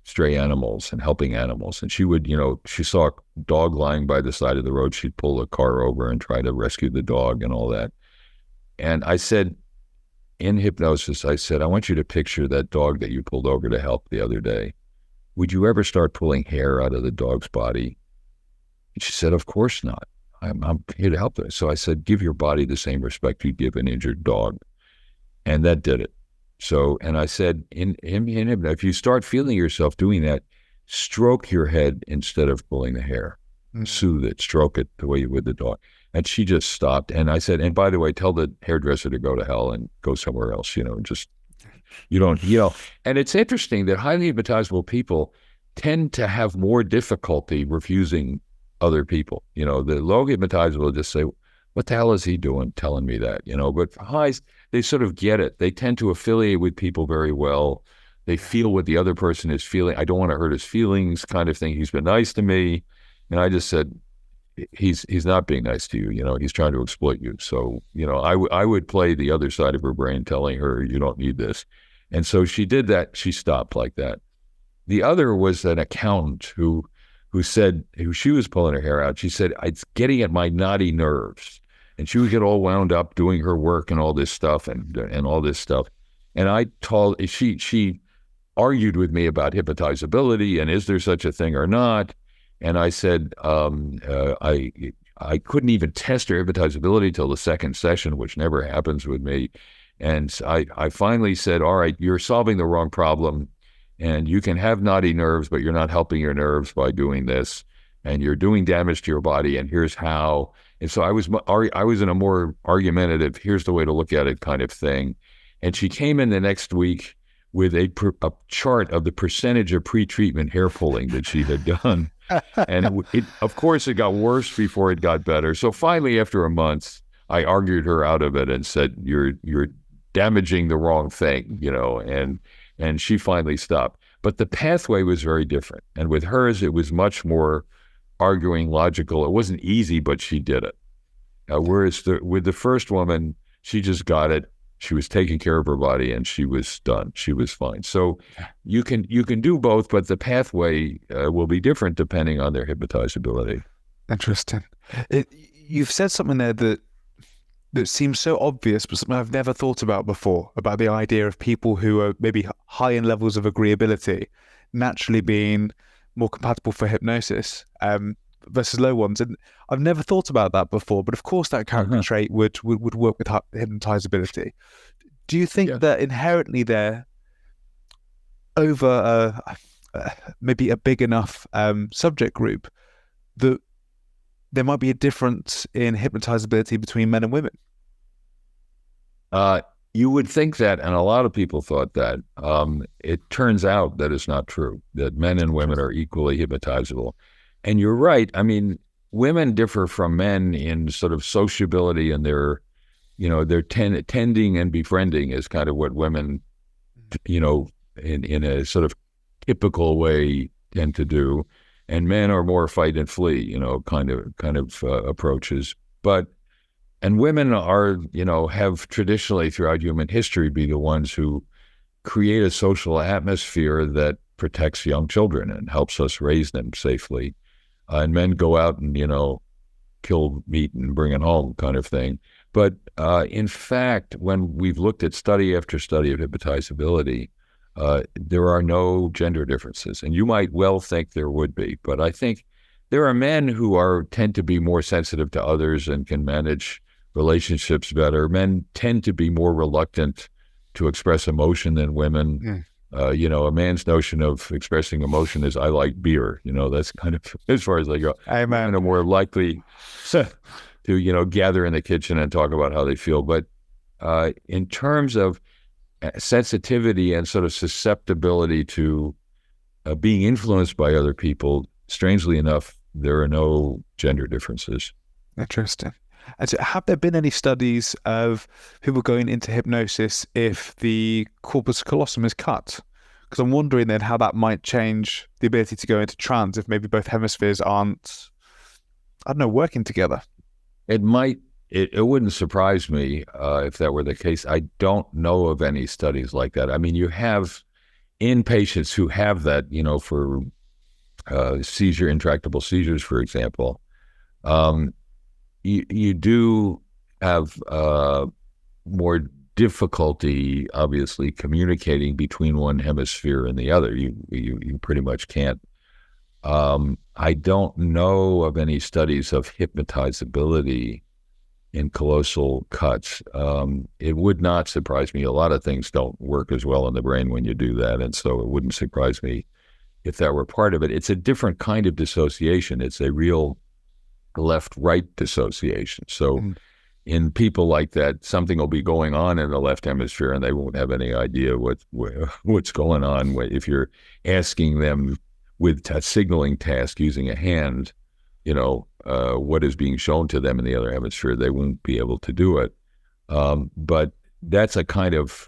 [SPEAKER 2] stray animals and helping animals. And she would, she saw a dog lying by the side of the road, she'd pull a car over and try to rescue the dog and all that. And I said, in hypnosis, I said, I want you to picture that dog that you pulled over to help the other day. Would you ever start pulling hair out of the dog's body? And she said, of course not. I'm here to help her. So I said, give your body the same respect you give an injured dog. And that did it. So, and I said, if you start feeling yourself doing that, stroke your head instead of pulling the hair. Soothe it, stroke it the way you would the dog. And she just stopped. And I said, and by the way, tell the hairdresser to go to hell and go somewhere else, just, you don't, and it's interesting that highly hypnotizable people tend to have more difficulty refusing other people. The low hypnotizable just say, what the hell is he doing telling me that, but for highs, they sort of get it. They tend to affiliate with people very well. They feel what the other person is feeling. I don't want to hurt his feelings kind of thing. He's been nice to me. And I just said, he's not being nice to you. He's trying to exploit you. So, I would play the other side of her brain telling her, you don't need this. And so she did that. She stopped like that. The other was an accountant who said, who she was pulling her hair out. She said, it's getting at my knotty nerves. And she would get all wound up doing her work and all this stuff and all this stuff. And I told, she argued with me about hypnotizability and is there such a thing or not? And I said, I couldn't even test her hypnotizability till the second session, which never happens with me. And I finally said, all right, you're solving the wrong problem. And you can have knotty nerves, but you're not helping your nerves by doing this. And you're doing damage to your body, and here's how. And so I was in a more argumentative, here's the way to look at it kind of thing. And she came in the next week with a chart of the percentage of pre-treatment hair pulling that she had done. And of course, it got worse before it got better. So finally, after a month, I argued her out of it and said, you're damaging the wrong thing, and she finally stopped. But the pathway was very different. And with hers, it was much more arguing logical. It wasn't easy, but she did it. Whereas with the first woman, she just got it. She was taking care of her body and she was done. She was fine. So you can do both, but the pathway will be different depending on their hypnotizability.
[SPEAKER 1] Interesting. You've said something there that seems so obvious, but something I've never thought about before, about the idea of people who are maybe high in levels of agreeability naturally being more compatible for hypnosis versus low ones. And I've never thought about that before, but of course that character trait would work with hypnotizability. Do you think that inherently they're over maybe a big enough subject group that there might be a difference in hypnotizability between men and women.
[SPEAKER 2] You would think that, and a lot of people thought that. It turns out that it's not true, that men and women are equally hypnotizable. And you're right. I mean, women differ from men in sort of sociability, and their tending and befriending is kind of what women, in a sort of typical way tend to do. And men are more fight and flee, kind of approaches. And women are, have traditionally throughout human history be the ones who create a social atmosphere that protects young children and helps us raise them safely. And men go out and, kill meat and bring it home kind of thing. But in fact, when we've looked at study after study of hypnotizability, there are no gender differences. And you might well think there would be, but I think there are men who tend to be more sensitive to others and can manage relationships better. Men tend to be more reluctant to express emotion than women. A man's notion of expressing emotion is, I like beer. That's kind of as far as they go.
[SPEAKER 1] Amen.
[SPEAKER 2] Men are more likely to, gather in the kitchen and talk about how they feel. But in terms of sensitivity and sort of susceptibility to being influenced by other people, strangely enough, there are no gender differences.
[SPEAKER 1] Interesting. And so have there been any studies of people going into hypnosis if the corpus callosum is cut? Because I'm wondering then how that might change the ability to go into trance if maybe both hemispheres aren't, working together.
[SPEAKER 2] It might. It wouldn't surprise me if that were the case. I don't know of any studies like that. I mean, you have in patients who have that, for intractable seizures, for example, you do have more difficulty, obviously, communicating between one hemisphere and the other. You pretty much can't. I don't know of any studies of hypnotizability in callosal cuts. It would not surprise me. A lot of things don't work as well in the brain when you do that, and so it wouldn't surprise me if that were part of it. It's a different kind of dissociation. It's a real left-right dissociation. So in people like that, something will be going on in the left hemisphere and they won't have any idea what's going on. If you're asking them with a signaling task using a hand, what is being shown to them in the other hemisphere, they won't be able to do it. But that's a kind of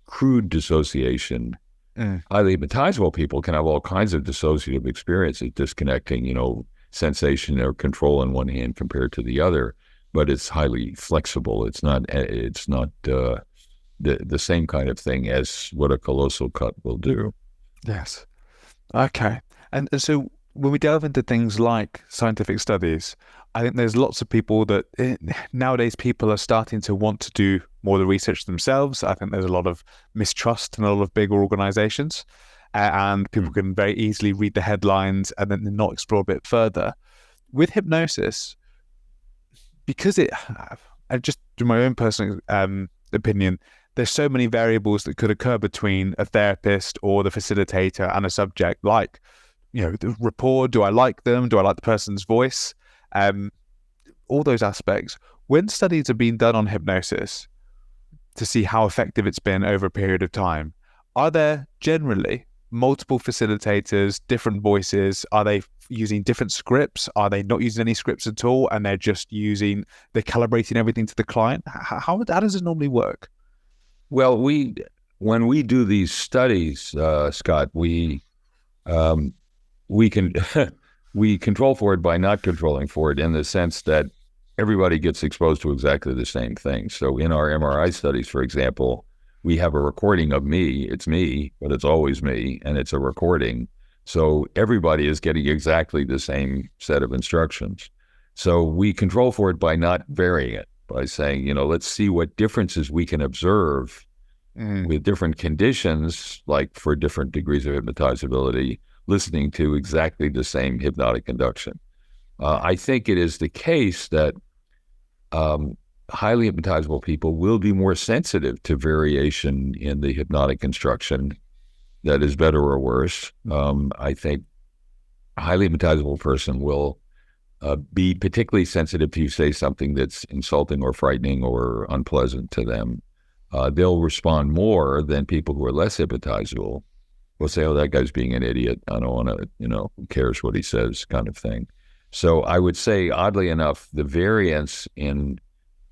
[SPEAKER 2] crude dissociation. Highly hypnotizable people can have all kinds of dissociative experiences, disconnecting, sensation or control in one hand compared to the other, but it's highly flexible. It's not the same kind of thing as what a callosal cut will do.
[SPEAKER 1] Yes. Okay. And so when we delve into things like scientific studies, I think there's lots of people that nowadays people are starting to want to do more of the research themselves. I think there's a lot of mistrust in a lot of bigger organizations. And people can very easily read the headlines and then not explore a bit further. With hypnosis, because I just do my own personal opinion, there's so many variables that could occur between a therapist or the facilitator and a subject, like, the rapport, do I like them? Do I like the person's voice? All those aspects. When studies are being done on hypnosis to see how effective it's been over a period of time, are there generally multiple facilitators, different voices? Are they using different scripts? Are they not using any scripts at all? And they're calibrating everything to the client? How does it normally work?
[SPEAKER 2] Well, when we do these studies, Scott, we can we control for it by not controlling for it, in the sense that everybody gets exposed to exactly the same thing. So in our MRI studies, for example, we have a recording of me. It's me, but it's always me, and it's a recording. So everybody is getting exactly the same set of instructions. So we control for it by not varying it, by saying, let's see what differences we can observe with different conditions, like for different degrees of hypnotizability, listening to exactly the same hypnotic induction. I think it is the case that highly hypnotizable people will be more sensitive to variation in the hypnotic instruction that is better or worse. I think a highly hypnotizable person will be particularly sensitive if you say something that's insulting or frightening or unpleasant to them. They'll respond more than people who are less hypnotizable. Will say, oh, that guy's being an idiot. I don't want to, who cares what he says, kind of thing. So I would say, oddly enough, the variance in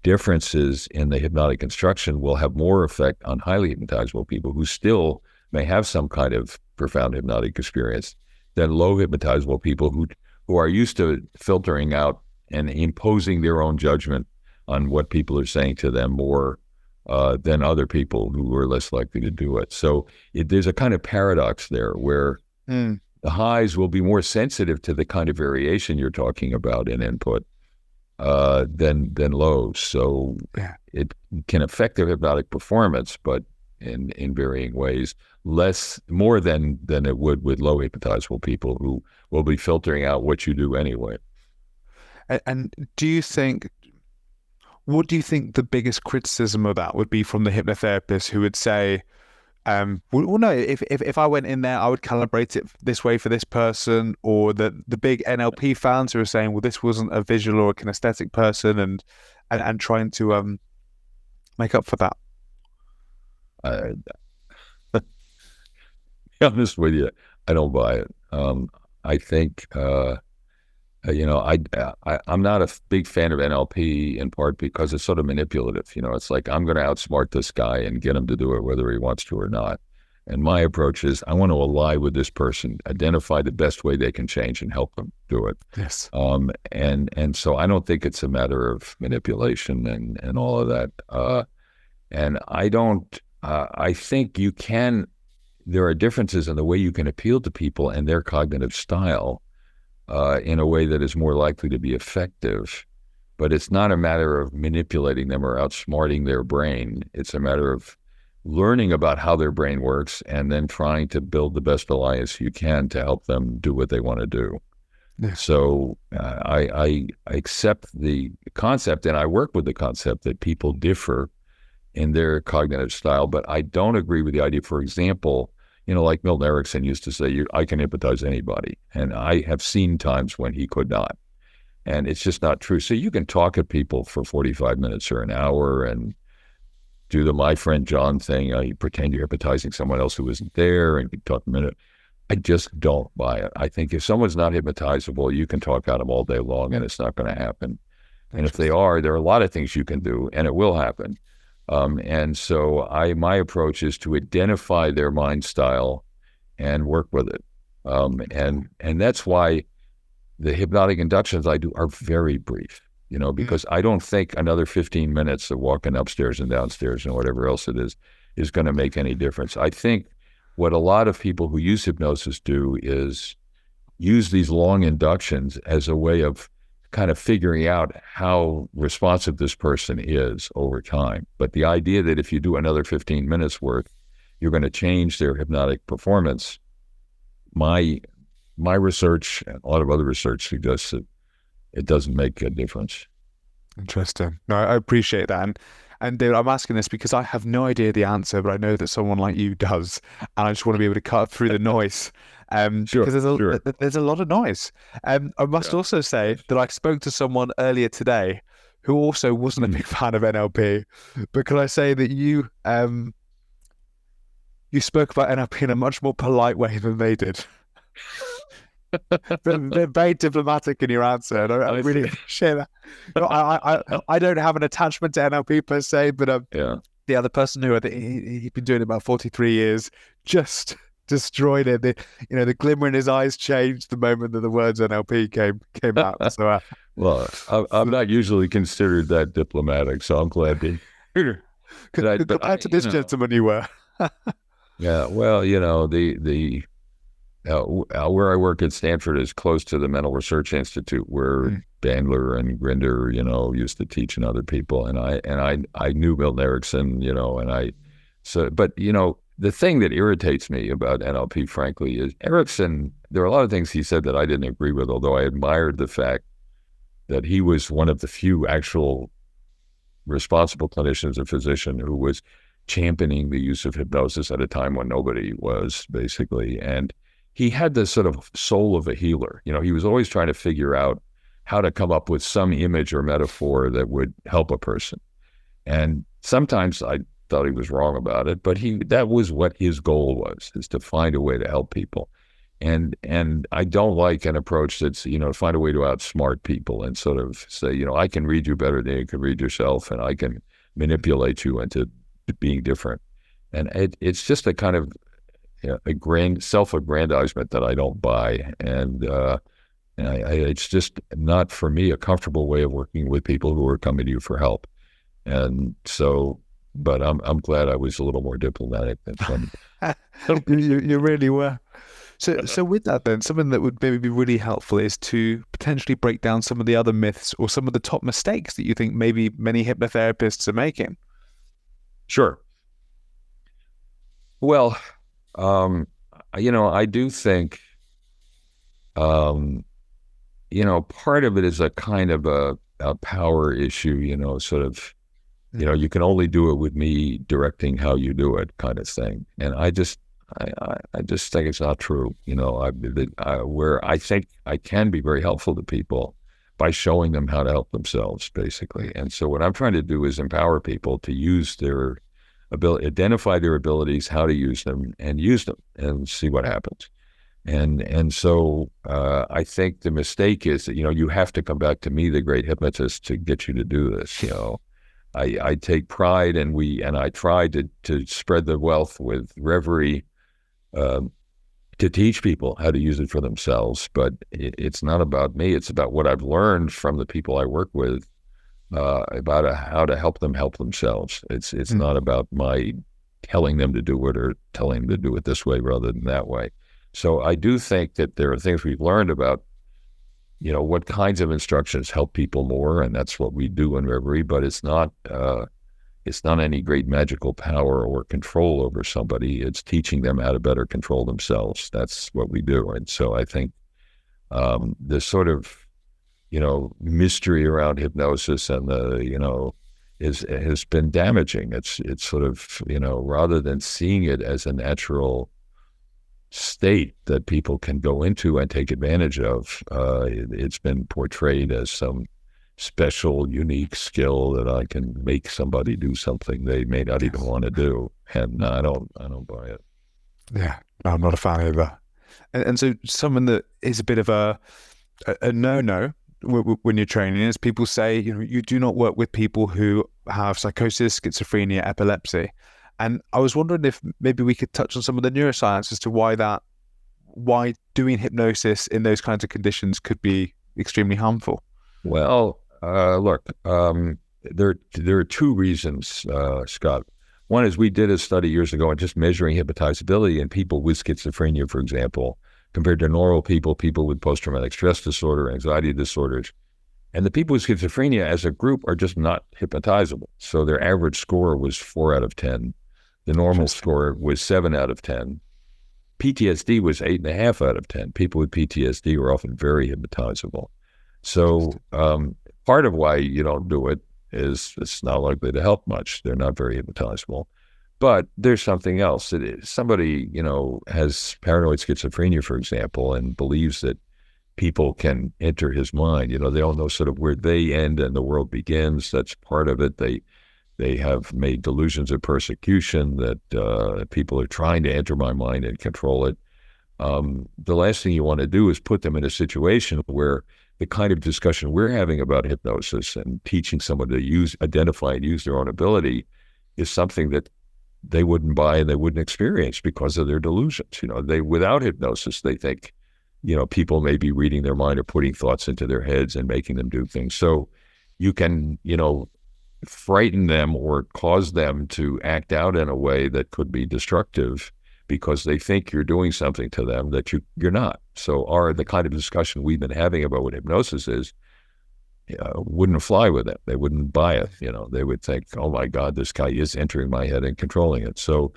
[SPEAKER 2] differences in the hypnotic instruction will have more effect on highly hypnotizable people who still may have some kind of profound hypnotic experience than low hypnotizable people who are used to filtering out and imposing their own judgment on what people are saying to them more than other people who are less likely to do it. So there's a kind of paradox there where the highs will be more sensitive to the kind of variation you're talking about in input than lows. So it can affect their hypnotic performance, but in varying ways, more than it would with low hypnotizable people who will be filtering out what you do anyway.
[SPEAKER 1] And what do you think the biggest criticism of that would be from the hypnotherapist who would say, well, no, if I went in there, I would calibrate it this way for this person, or the big NLP fans who are saying, well, this wasn't a visual or a kinesthetic person, and trying to make up for that?
[SPEAKER 2] To be honest with you, I don't buy it. I think, I'm not a big fan of NLP in part because it's sort of manipulative. It's like, I'm going to outsmart this guy and get him to do it whether he wants to or not. And my approach is, I want to ally with this person, identify the best way they can change and help them do it.
[SPEAKER 1] Yes.
[SPEAKER 2] And so I don't think it's a matter of manipulation and all of that. And I think there are differences in the way you can appeal to people and their cognitive style in a way that is more likely to be effective. But it's not a matter of manipulating them or outsmarting their brain. It's a matter of learning about how their brain works and then trying to build the best alliance you can to help them do what they want to do. Yeah. So I accept the concept, and I work with the concept that people differ in their cognitive style, but I don't agree with the idea, for example, like Milton Erickson used to say, I can hypnotize anybody. And I have seen times when he could not. And it's just not true. So you can talk at people for 45 minutes or an hour and do the my friend John thing. You pretend you're hypnotizing someone else who isn't there and you talk a minute. I just don't buy it. I think if someone's not hypnotizable, you can talk at them all day long and it's not going to happen. And if they are, there are a lot of things you can do and it will happen. And so my approach is to identify their mind style and work with it. And that's why the hypnotic inductions I do are very brief, because I don't think another 15 minutes of walking upstairs and downstairs and whatever else it is going to make any difference. I think what a lot of people who use hypnosis do is use these long inductions as a way of kind of figuring out how responsive this person is over time. But the idea that if you do another 15 minutes worth, you're going to change their hypnotic performance, my research and a lot of other research suggests that it doesn't make a difference.
[SPEAKER 1] Interesting. No, I appreciate that. And David, I'm asking this because I have no idea the answer, but I know that someone like you does. And I just want to be able to cut through the noise. Because there's a lot of noise. I must also say that I spoke to someone earlier today who also wasn't a big fan of NLP. But can I say that you spoke about NLP in a much more polite way than they did? They're very diplomatic in your answer, and I really appreciate that. I don't have an attachment to NLP per se, but the other person who I think he'd been doing it about 43 years just destroyed it. The glimmer in his eyes changed the moment that the words NLP came out. So,
[SPEAKER 2] well, I'm not usually considered that diplomatic, so I'm glad to.
[SPEAKER 1] Compared to this gentleman, you were.
[SPEAKER 2] Yeah, well, where I work at Stanford is close to the Mental Research Institute, where Bandler and Grinder, used to teach, and other people. And I knew Milton Erickson, but the thing that irritates me about NLP, frankly, is Erickson. There are a lot of things he said that I didn't agree with, although I admired the fact that he was one of the few actual responsible clinicians, a physician, who was championing the use of hypnosis at a time when nobody was, basically. And he had this sort of soul of a healer. He was always trying to figure out how to come up with some image or metaphor that would help a person. And sometimes I thought he was wrong about it, but that was what his goal was, is to find a way to help people. And I don't like an approach that's, find a way to outsmart people and sort of say, I can read you better than you can read yourself, and I can manipulate you into being different. And it's just a kind of a self-aggrandizement that I don't buy. And it's just not, for me, a comfortable way of working with people who are coming to you for help. And so, but I'm glad I was a little more diplomatic than funny.
[SPEAKER 1] You really were. So with that then, something that would maybe be really helpful is to potentially break down some of the other myths or some of the top mistakes that you think maybe many hypnotherapists are making.
[SPEAKER 2] Sure. Well, I do think, part of it is a kind of a power issue, sort of, you can only do it with me directing how you do it kind of thing. And I just think it's not true. Where I think I can be very helpful to people by showing them how to help themselves, basically. And so what I'm trying to do is empower people to use their ability, identify their abilities, how to use them, and see what happens. And so I think the mistake is that, you have to come back to me, the great hypnotist, to get you to do this. I take pride, and I try to spread the wealth with reverie, to teach people how to use it for themselves. But it's not about me. It's about what I've learned from the people I work with, about how to help them help themselves. It's not about my telling them to do it or telling them to do it this way rather than that way. So I do think that there are things we've learned about, what kinds of instructions help people more, and that's what we do in Reverie, but it's not any great magical power or control over somebody. It's teaching them how to better control themselves. That's what we do. And so I think the sort of, mystery around hypnosis and has been damaging. It's sort of, rather than seeing it as a natural state that people can go into and take advantage of, it's been portrayed as some special, unique skill that I can make somebody do something they may not even want to do. And I don't buy it.
[SPEAKER 1] Yeah, I'm not a fan either. And so something that is a bit of a no-no when you're training is people say, you do not work with people who have psychosis, schizophrenia, epilepsy. And I was wondering if maybe we could touch on some of the neuroscience as to why doing hypnosis in those kinds of conditions could be extremely harmful.
[SPEAKER 2] Well, look, there are two reasons, Scott. One is we did a study years ago on just measuring hypnotizability in people with schizophrenia, for example, compared to normal people with post-traumatic stress disorder, anxiety disorders. And the people with schizophrenia as a group are just not hypnotizable. So their average score was 4 out of 10. The normal score was 7 out of 10. PTSD was 8.5 out of 10. People with PTSD were often very hypnotizable. So part of why you don't do it is it's not likely to help much. They're not very hypnotizable. But there's something else. Somebody, has paranoid schizophrenia, for example, and believes that people can enter his mind. They don't know sort of where they end and the world begins. That's part of it. They have made delusions of persecution that people are trying to enter my mind and control it. The last thing you want to do is put them in a situation where the kind of discussion we're having about hypnosis and teaching someone to identify and use their own ability is something that they wouldn't buy and they wouldn't experience because of their delusions. Without hypnosis, they think, people may be reading their mind or putting thoughts into their heads and making them do things. So you can, frighten them or cause them to act out in a way that could be destructive because they think you're doing something to them that you're not. So the kind of discussion we've been having about what hypnosis is, wouldn't fly with it. They wouldn't buy it. They would think, oh my God, this guy is entering my head and controlling it. So,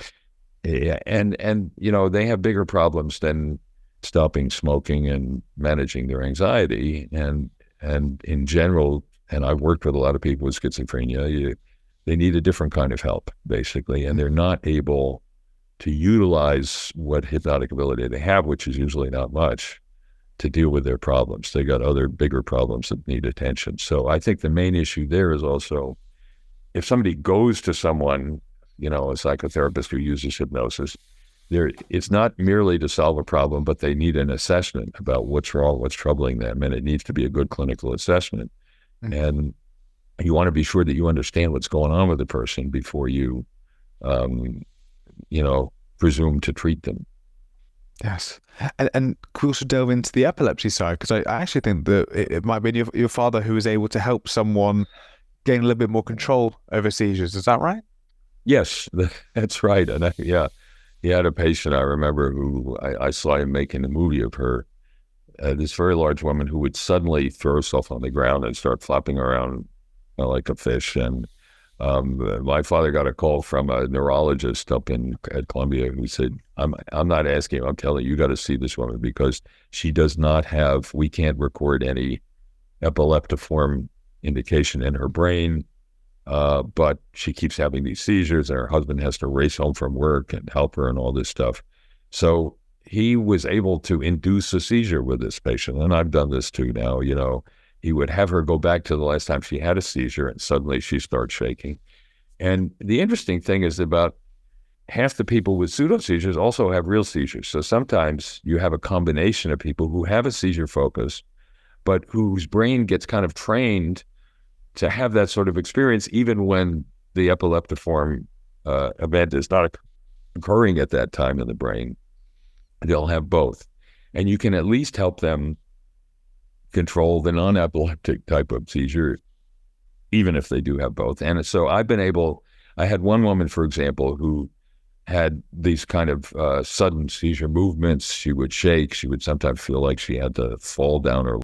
[SPEAKER 2] and they have bigger problems than stopping smoking and managing their anxiety. And in general, and I've worked with a lot of people with schizophrenia, they need a different kind of help, basically, and they're not able to utilize what hypnotic ability they have, which is usually not much, to deal with their problems. They got other bigger problems that need attention. So I think the main issue there is also, if somebody goes to someone, a psychotherapist who uses hypnosis, it's not merely to solve a problem, but they need an assessment about what's wrong, what's troubling them, and it needs to be a good clinical assessment. Mm-hmm. And you want to be sure that you understand what's going on with the person before you, presume to treat them.
[SPEAKER 1] Yes. And can we also delve into the epilepsy side? Because I actually think that it might be your father who was able to help someone gain a little bit more control over seizures. Is that right?
[SPEAKER 2] Yes, that's right. And he had a patient, I remember, who I saw him making a movie of her, this very large woman who would suddenly throw herself on the ground and start flopping around like a fish. And my father got a call from a neurologist up at Columbia who said, I'm not asking you, I'm telling you, you got to see this woman because she does not have, we can't record any epileptiform indication in her brain, but she keeps having these seizures and her husband has to race home from work and help her and all this stuff. So he was able to induce a seizure with this patient. And I've done this too now, he would have her go back to the last time she had a seizure and suddenly she starts shaking. And the interesting thing is about half the people with pseudo seizures also have real seizures. So sometimes you have a combination of people who have a seizure focus, but whose brain gets kind of trained to have that sort of experience, even when the epileptiform event is not occurring at that time in the brain. They'll have both. And you can at least help them control the non-epileptic type of seizure, even if they do have both. And so I had one woman, for example, who had these kind of sudden seizure movements. She would shake. She would sometimes feel like she had to fall down her